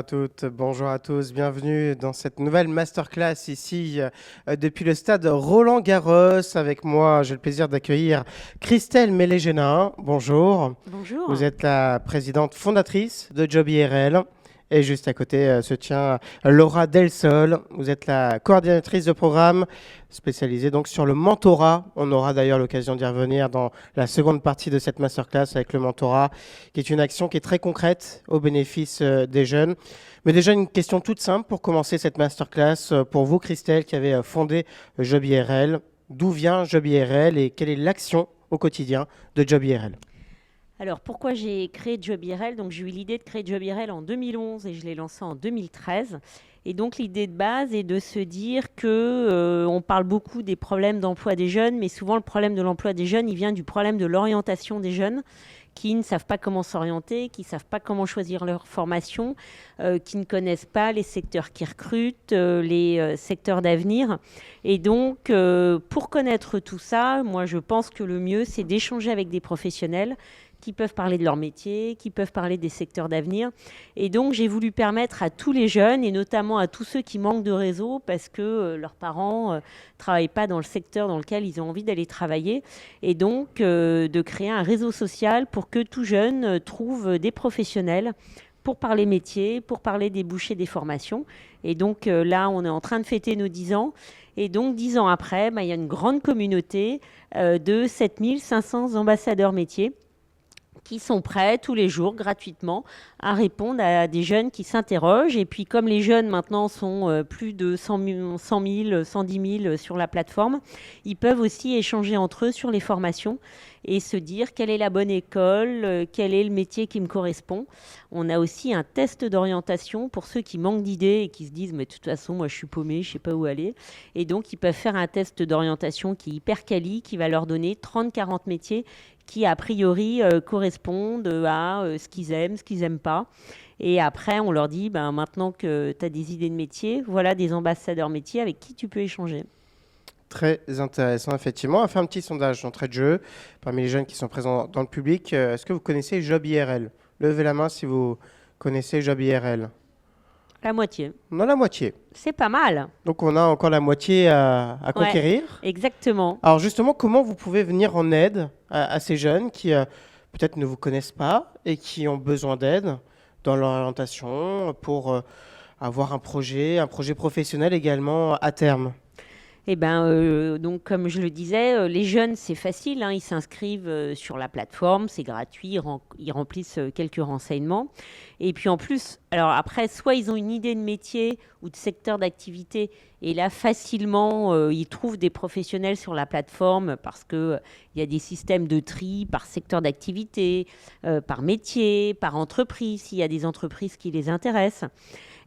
à toutes, bonjour à tous, bienvenue dans cette nouvelle masterclass ici depuis le stade Roland-Garros. Avec moi, j'ai le plaisir d'accueillir Christelle Mélégénin. Bonjour, vous Bonjour. êtes la présidente fondatrice de Job IRL. Et juste à côté se tient Laura Delsol. Vous êtes la coordinatrice de programme spécialisée donc sur le mentorat. On aura d'ailleurs l'occasion d'y revenir dans la seconde partie de cette masterclass avec le mentorat, qui est une action qui est très concrète au bénéfice des jeunes. Mais déjà une question toute simple pour commencer cette masterclass. Pour vous, Christelle, qui avez fondé Job IRL, d'où vient Job IRL et quelle est l'action au quotidien de Job IRL? Alors, pourquoi j'ai créé Job IRL? Donc, j'ai eu l'idée de créer Job IRL en 2011 et je l'ai lancé en 2013. Et donc, l'idée de base est de se dire que on parle beaucoup des problèmes d'emploi des jeunes, mais souvent, le problème de l'emploi des jeunes, il vient du problème de l'orientation des jeunes qui ne savent pas comment s'orienter, qui ne savent pas comment choisir leur formation, qui ne connaissent pas les secteurs qui recrutent, les secteurs d'avenir. Et donc, pour connaître tout ça, moi, je pense que le mieux, c'est d'échanger avec des professionnels qui peuvent parler de leur métier, qui peuvent parler des secteurs d'avenir. Et donc, j'ai voulu permettre à tous les jeunes, et notamment à tous ceux qui manquent de réseau, parce que leurs parents ne travaillent pas dans le secteur dans lequel ils ont envie d'aller travailler, et donc de créer un réseau social pour que tout jeune trouve des professionnels pour parler métier, pour parler des débouchés des formations. Et donc là, on est en train de fêter nos 10 ans. Et donc, 10 ans après, il y a une grande communauté de 7500 ambassadeurs métiers qui sont prêts tous les jours gratuitement à répondre à des jeunes qui s'interrogent. Et puis comme les jeunes maintenant sont plus de 100 000, 110 000 sur la plateforme, ils peuvent aussi échanger entre eux sur les formations et se dire quelle est la bonne école, quel est le métier qui me correspond. On a aussi un test d'orientation pour ceux qui manquent d'idées et qui se disent mais de toute façon moi je suis paumé, je ne sais pas où aller. Et donc ils peuvent faire un test d'orientation qui est hyper quali, qui va leur donner 30-40 métiers qui a priori correspondent à ce qu'ils aiment, ce qu'ils n'aiment pas. Et après, on leur dit, maintenant que tu as des idées de métier, voilà des ambassadeurs métiers avec qui tu peux échanger. Très intéressant, effectivement. On va faire un petit sondage d'entrée de jeu parmi les jeunes qui sont présents dans le public. Est-ce que vous connaissez Job IRL? Levez la main si vous connaissez Job IRL. La moitié. On a la moitié. C'est pas mal. Donc on a encore la moitié à Ouais, conquérir. exactement. Alors justement, comment vous pouvez venir en aide à ces jeunes qui peut-être ne vous connaissent pas et qui ont besoin d'aide dans leur orientation pour avoir un projet professionnel également à terme? Eh ben, donc, comme je le disais, les jeunes, c'est facile, hein, ils s'inscrivent sur la plateforme, c'est gratuit, ils remplissent quelques renseignements. Et puis en plus, alors après, soit ils ont une idée de métier ou de secteur d'activité, et là, facilement, ils trouvent des professionnels sur la plateforme parce qu'il il y a des systèmes de tri par secteur d'activité, par métier, par entreprise, s'il y a des entreprises qui les intéressent.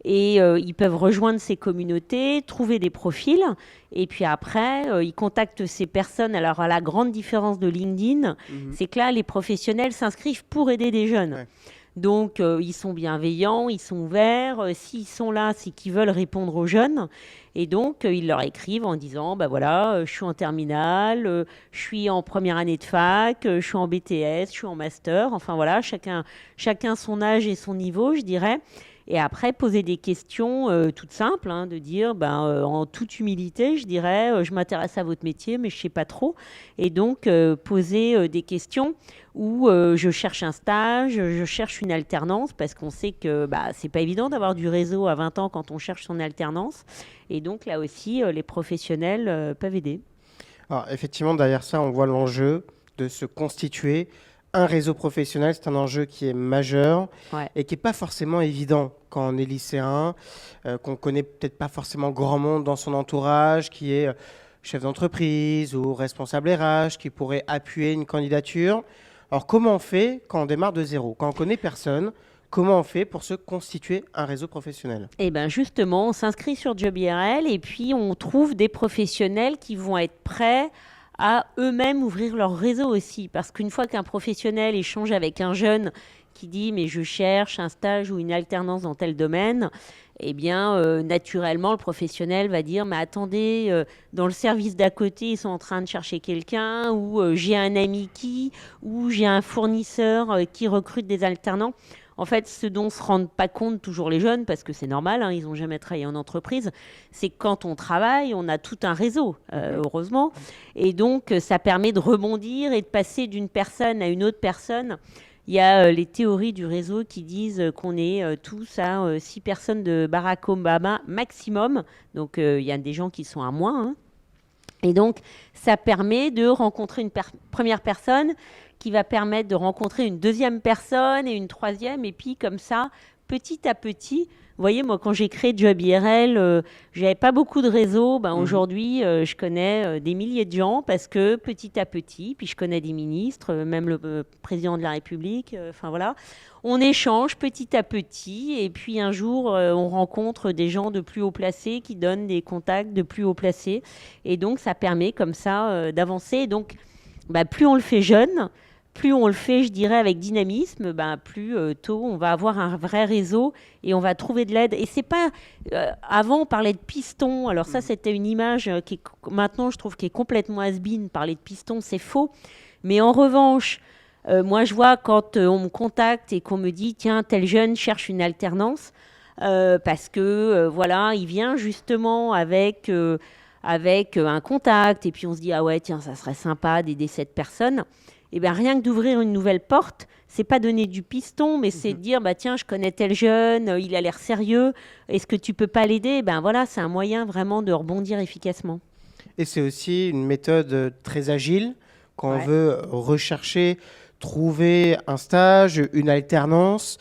Et ils peuvent rejoindre ces communautés, trouver des profils, et puis après, ils contactent ces personnes. Alors, à la grande différence de LinkedIn, Mhm. c'est que là, les professionnels s'inscrivent pour aider des jeunes. Ouais. Donc, ils sont bienveillants, ils sont ouverts. S'ils sont là, c'est qu'ils veulent répondre aux jeunes. Et donc, ils leur écrivent en disant, bah voilà, je suis en terminale, je suis en première année de fac, je suis en BTS, je suis en master. Enfin voilà, chacun son âge et son niveau, je dirais. Et après, poser des questions toutes simples, hein, de dire, en toute humilité, je dirais, je m'intéresse à votre métier, mais je ne sais pas trop. Et donc, poser des questions où je cherche un stage, je cherche une alternance, parce qu'on sait que c'est pas évident d'avoir du réseau à 20 ans quand on cherche son alternance. Et donc, là aussi, les professionnels peuvent aider. Alors effectivement, derrière ça, on voit l'enjeu de se constituer un réseau professionnel. C'est un enjeu qui est majeur Ouais. et qui n'est pas forcément évident quand on est lycéen, qu'on connaît peut-être pas forcément grand monde dans son entourage, qui est chef d'entreprise ou responsable RH, qui pourrait appuyer une candidature. Alors comment on fait quand on démarre de zéro, quand on connaît personne? Comment on fait pour se constituer un réseau professionnel? Et bien justement, on s'inscrit sur Job IRL et puis on trouve des professionnels qui vont être prêts à eux-mêmes ouvrir leur réseau aussi. Parce qu'une fois qu'un professionnel échange avec un jeune qui dit mais je cherche un stage ou une alternance dans tel domaine, eh bien naturellement le professionnel va dire mais attendez, dans le service d'à côté ils sont en train de chercher quelqu'un ou j'ai un ami qui, ou j'ai un fournisseur qui recrute des alternants. En fait, ce dont se rendent pas compte toujours les jeunes, parce que c'est normal, hein, ils n'ont jamais travaillé en entreprise, c'est que quand on travaille, on a tout un réseau, heureusement. Et donc, ça permet de rebondir et de passer d'une personne à une autre personne. Il y a les théories du réseau qui disent qu'on est tous à 6 personnes de Barack Obama maximum. Donc, il y a des gens qui sont à moins, hein. Et donc, ça permet de rencontrer une première personne qui va permettre de rencontrer une deuxième personne et une troisième. Et puis, comme ça, petit à petit, vous voyez, moi, quand j'ai créé Job IRL, je n'avais pas beaucoup de réseau. Aujourd'hui, je connais des milliers de gens parce que petit à petit, puis je connais des ministres, même le président de la République, enfin voilà. On échange petit à petit et puis un jour, on rencontre des gens de plus haut placés qui donnent des contacts de plus haut placés. Et donc, ça permet comme ça d'avancer. Et donc, plus on le fait jeune, plus on le fait, je dirais, avec dynamisme, plus tôt on va avoir un vrai réseau et on va trouver de l'aide. Et c'est pas... avant, on parlait de piston. Alors ça, c'était une image qui est, maintenant, je trouve, qui est complètement has-been. Parler de piston, c'est faux. Mais en revanche, moi, je vois quand on me contacte et qu'on me dit, tiens, tel jeune cherche une alternance, parce que, voilà, il vient justement avec un contact, et puis on se dit, ah ouais, tiens, ça serait sympa d'aider cette personne. Et bien, rien que d'ouvrir une nouvelle porte, c'est pas donner du piston, mais c'est de dire, tiens, je connais tel jeune, il a l'air sérieux, est-ce que tu peux pas l'aider? Voilà, c'est un moyen vraiment de rebondir efficacement. Et c'est aussi une méthode très agile quand on veut rechercher, trouver un stage, une alternance,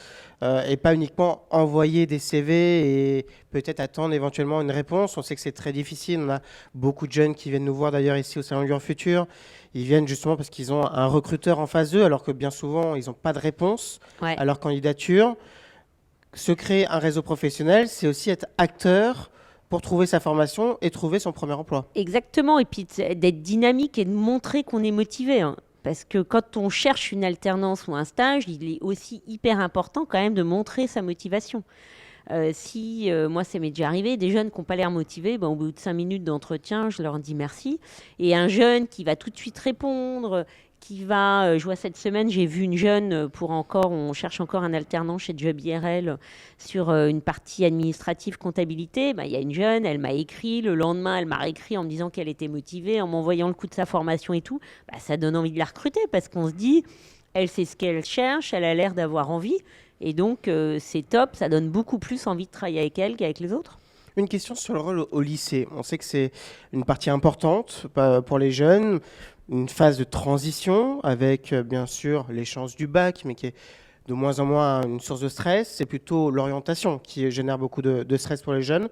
et pas uniquement envoyer des CV et peut-être attendre éventuellement une réponse. On sait que c'est très difficile. On a beaucoup de jeunes qui viennent nous voir d'ailleurs ici au Salon Lyon Futur. Ils viennent justement parce qu'ils ont un recruteur en face d'eux, alors que bien souvent, ils n'ont pas de réponse à leur candidature. Se créer un réseau professionnel, c'est aussi être acteur pour trouver sa formation et trouver son premier emploi. Exactement, et puis d'être dynamique et de montrer qu'on est motivé, hein. Parce que quand on cherche une alternance ou un stage, il est aussi hyper important quand même de montrer sa motivation. Moi, ça m'est déjà arrivé, des jeunes qui n'ont pas l'air motivés, au bout de 5 minutes d'entretien, je leur dis merci. Et un jeune qui va tout de suite répondre, je vois cette semaine, j'ai vu une jeune, on cherche encore un alternant chez Job IRL sur une partie administrative comptabilité. Il y a une jeune, elle m'a écrit, le lendemain, elle m'a réécrit en me disant qu'elle était motivée, en m'envoyant le coût de sa formation et tout. Ça donne envie de la recruter parce qu'on se dit, elle sait ce qu'elle cherche, elle a l'air d'avoir envie. Et donc, c'est top, ça donne beaucoup plus envie de travailler avec elle qu'avec les autres. Une question sur le rôle au lycée. On sait que c'est une partie importante pour les jeunes, une phase de transition avec bien sûr les chances du bac, mais qui est de moins en moins une source de stress. C'est plutôt l'orientation qui génère beaucoup de stress pour les jeunes.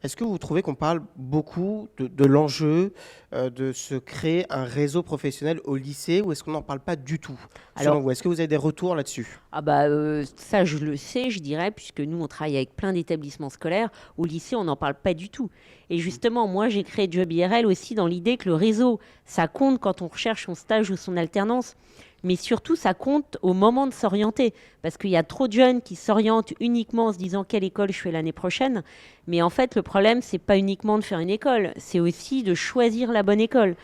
Est-ce que vous trouvez qu'on parle beaucoup de l'enjeu de se créer un réseau professionnel au lycée, ou est-ce qu'on n'en parle pas du tout? Selon vous, est-ce que vous avez des retours là-dessus? Ça, je le sais, je dirais, puisque nous, on travaille avec plein d'établissements scolaires. Au lycée, on n'en parle pas du tout. Et justement, moi, j'ai créé Job IRL aussi dans l'idée que le réseau, ça compte quand on recherche son stage ou son alternance. Mais surtout, ça compte au moment de s'orienter. Parce qu'il y a trop de jeunes qui s'orientent uniquement en se disant quelle école je fais l'année prochaine. Mais en fait, le problème, c'est pas uniquement de faire une école, c'est aussi de choisir la bonne école.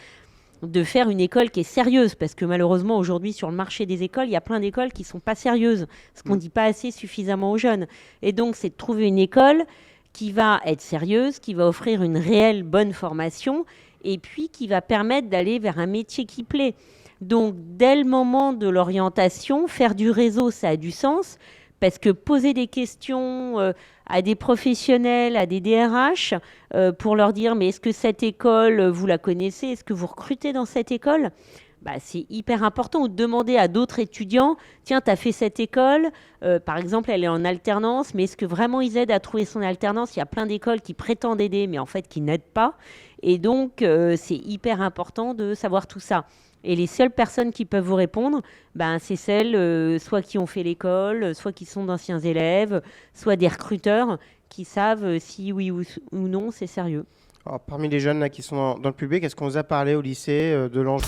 De faire une école qui est sérieuse. Parce que malheureusement, aujourd'hui, sur le marché des écoles, il y a plein d'écoles qui ne sont pas sérieuses. Ce qu'on ne dit pas assez suffisamment aux jeunes. Et donc, c'est de trouver une école qui va être sérieuse, qui va offrir une réelle bonne formation et puis qui va permettre d'aller vers un métier qui plaît. Donc, dès le moment de l'orientation, faire du réseau, ça a du sens, parce que poser des questions à des professionnels, à des DRH, pour leur dire, mais est-ce que cette école, vous la connaissez? Est-ce que vous recrutez dans cette école? C'est hyper important. Ou de demander à d'autres étudiants, tiens, tu as fait cette école, par exemple, elle est en alternance, mais est-ce que vraiment ils aident à trouver son alternance? Il y a plein d'écoles qui prétendent aider, mais en fait qui n'aident pas. Et donc, c'est hyper important de savoir tout ça. Et les seules personnes qui peuvent vous répondre, c'est celles soit qui ont fait l'école, soit qui sont d'anciens élèves, soit des recruteurs qui savent si oui ou non c'est sérieux. Alors, parmi les jeunes là, qui sont dans le public, est-ce qu'on vous a parlé au lycée de l'enjeu